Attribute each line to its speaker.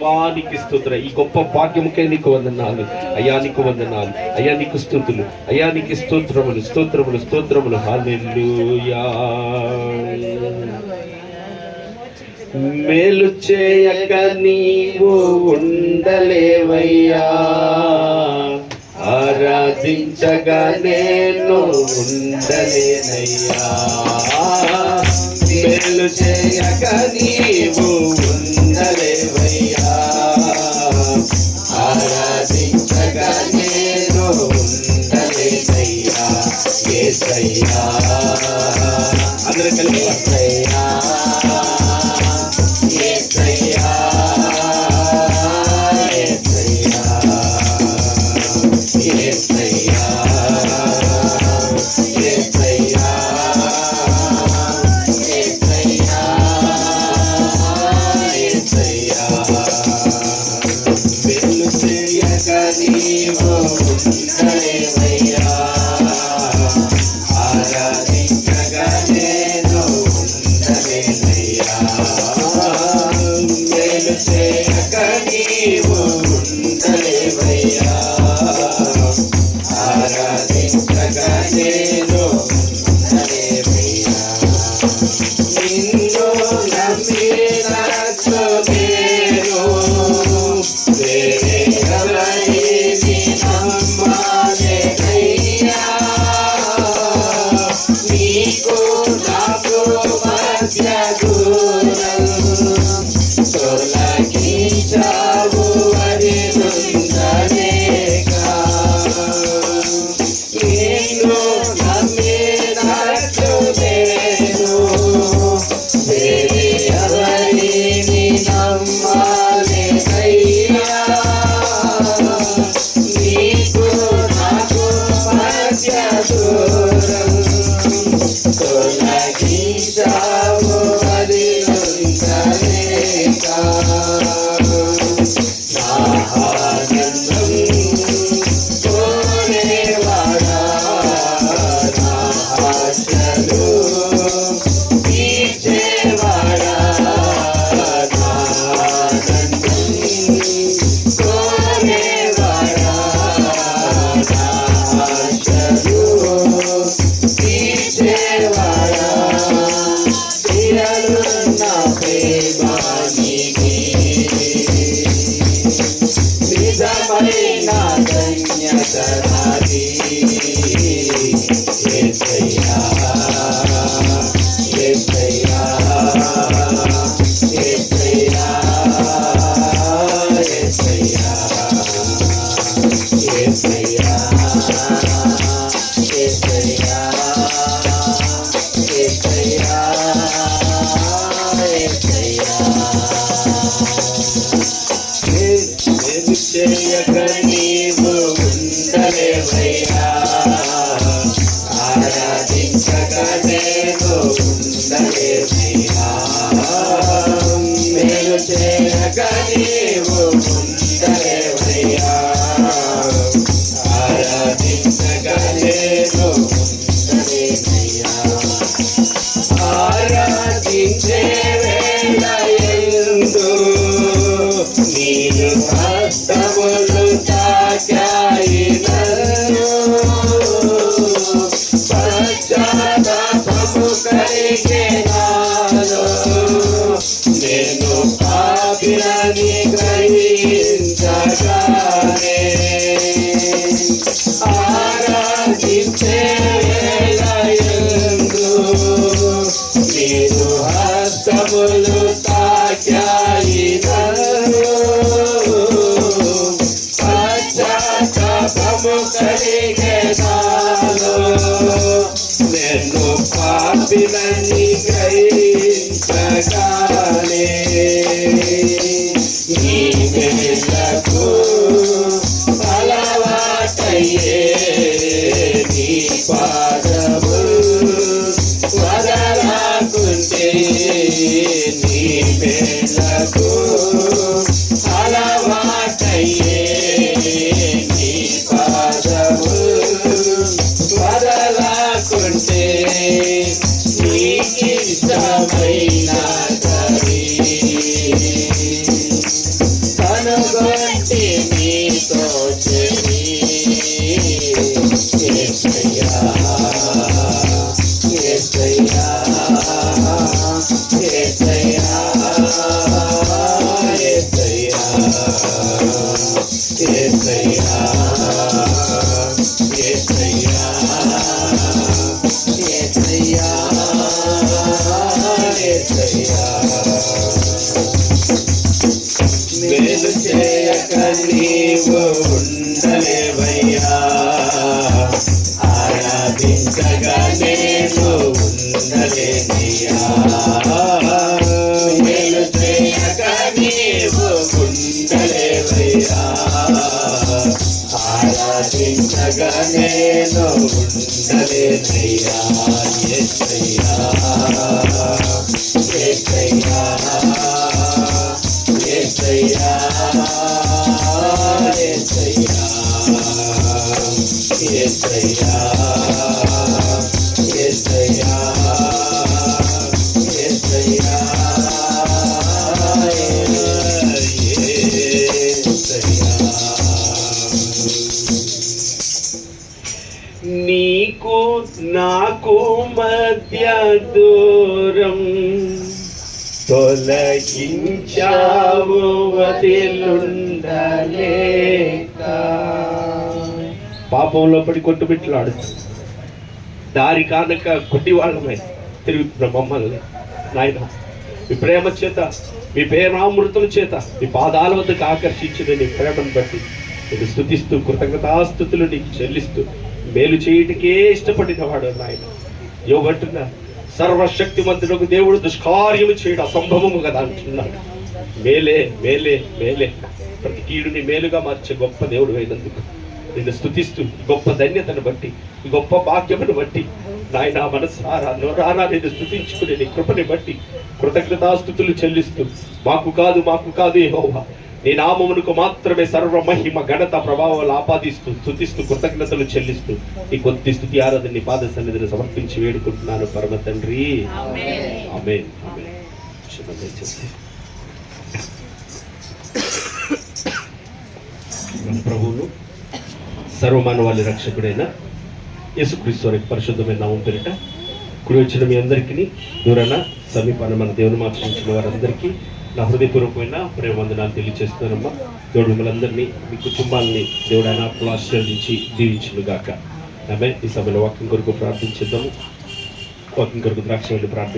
Speaker 1: నీకు స్తోత్రం. ఈ గొప్ప భాగ్యముకే నీకు వందనాలు అయ్యా, నీకు వందనాలు అయ్యా, నీకు స్తుతులు అయ్యా, నీకు స్తోత్రములు స్తోత్రములు స్తోత్రములు. హల్లెలూయా. మేలు చేయక నీవు ఉండలేవయ్యా, ఆరాధించగా నేను ఉండలేనయ్యా. మేలు చేయక నీవు ఉండలేవయ్యా, ఆరాధించగా నేను ఉండలేనయ్యా. యేసయ్యా, అందరూ కలిసి యేసయ్యా, యేసయ్యా, యేసయ్యా, యేసయ్యా, యేసయ్యా, యేసయ్యా, యేసయ్యా. మేలు చేయక నీవు ఉండలేవయ్యా, ఆరాధించగా నేను ఉండలేనయ్యా. మేలు చేయక నీవు ఉండలేవయ్యా, ఆరాధించగా నేను ఉండలేవయ్యా. నిన్ను నమ్మినట్లు నేను వేరే ఎవరిని నమ్మలేనయ్యా. నీకు నాకు మధ్య దూరం తొలగించావు అది ఉందలేక. నిన్ను నమ్మినట్లు నేను వేరే ఎవరిని నమ్మలేనయ్యా. నీకు నాకు మధ్య దూరం తొలగించావు అది ఉందలేక. నా ఆనందం కోరేవాడా, నా ఆశలు తీర్చేవాడా, నా ఆనందం కోరేవాడా, నా ఆశలు తీర్చేవాడా. ప్రియలున్న ప్రేమానికి నిజమైన ధన్యత నాది. యేసయ్యా, యేసయ్యా, యేసయ్యా, యేసయ్యా, యేసయ్యా, యేసయ్యా, యేసయ్యా, యేసయ్యా. మేలు చేయక నీవు ఉండలేవయ్యా, ఆరాధించగా నేను ఉండలేవయ్యా. మేలు చేయక నీవు ఉండలేవయ్యా, ఆరాధించగా నేను ఉండలేవయ్యా. ఆరాధించే వేళ యందు నీరు హస్తములు తాకాయి నన్ను. పశ్చాత్తాపము కలిగే నాలో నేను పాపినని గ్రహించగానే. ఆరాధించే వేళ యందు నీరు హస్తములు తాకాయి నన్ను. పశ్చాత్తాపము కలిగే నాలో నేను పాపినని గ్రహించగానే. నీ మేలకు అలవాటయ్యే నీ పాదములు వదలకుంటే. నీ మేలకు అలవాటయ్యే నీ పాదములు యేసయ్యా యేసయ్యా యేసయ్యా యేసయ్యా మేలు చేయక నీవు ఉండలేవయ్యా ఆరాధించగా నేను ఉండలేనయ్యా మేలు చేయక నీవు ఉండలేవయ్యా ఆరాధించగా నేను ఉండలేనయ్యా యేసయ్యా యేసయ్యా యేసయ్యా యేసయ్యా యేసయ్యా యేసయ్యా యేసయ్యా నీకు నాకు మధ్య దూరం తొలగించావు వదిలుండలేక పాపంలో పడి కొట్టుబిట్లాడు దారి కానక గుడ్డి వాళ్ళమై తిరుగుతున్న మమ్మల్ని నాయన మీ ప్రేమ చేత మీ ప్రేమామృతుల చేత మీ పాదాల వద్దకు ఆకర్షించిన నీ ప్రేమను బట్టి నేను స్తుతిస్తూ కృతజ్ఞతాస్తుతులు నీకు చెల్లిస్తూ మేలు చేయటికే ఇష్టపడిన వాడు నాయన యోగంటున్నా సర్వశక్తిమంతులకు దేవుడు దుష్కార్యము చేయడం అసంభవము కదా అంటున్నాడు. మేలే మేలే మేలే ప్రతి కీడుని మేలుగా మార్చే గొప్ప దేవుడు అయినందుకు నిన్ను స్తుతిస్తూ గొప్ప ధన్యతను బట్టి ఈ గొప్ప భాగ్యమును బట్టి నాయన మనసారా నోరారా నేను స్తుతించుకునే నీ కృపని బట్టి కృతజ్ఞతాస్తుతులు చెల్లిస్తూ మాకు కాదు యెహోవా నీ నామమునకు మాత్రమే సర్వ మహిమ ఘనత ప్రభావాలు ఆపాదిస్తూ స్తుతిస్తూ కృతజ్ఞతలు చెల్లిస్తూ ఈ కొద్ది స్తుతి ఆరాధన నీ పాద సన్నిధిని సమర్పించి వేడుకుంటున్నాను పరమ తండ్రి ఆమేన్. ప్రభువును సర్వమానవాళి రక్షకుడైన యేసుక్రీస్తు వారి పరిశుద్ధమైన నామం పేరిట కుడి వచ్చిన మీ అందరికీ దూరాన సమీపాన మన దేవుని మార్చించిన వారందరికీ నా హృదయపూర్వకమైన ప్రేమ వందనాలు తెలియజేస్తున్నానమ్మా. దేవుడు మిమ్మల్ని మీ కుటుంబాలని దేవుడు ఆయన ఆశీర్వదించి దీవించును గాక. ఆమె ఈ సభలో వాక్యం కొరకు ప్రార్థించేద్దాము. వాక్యం కొరకు ద్రాక్ష ప్రార్థన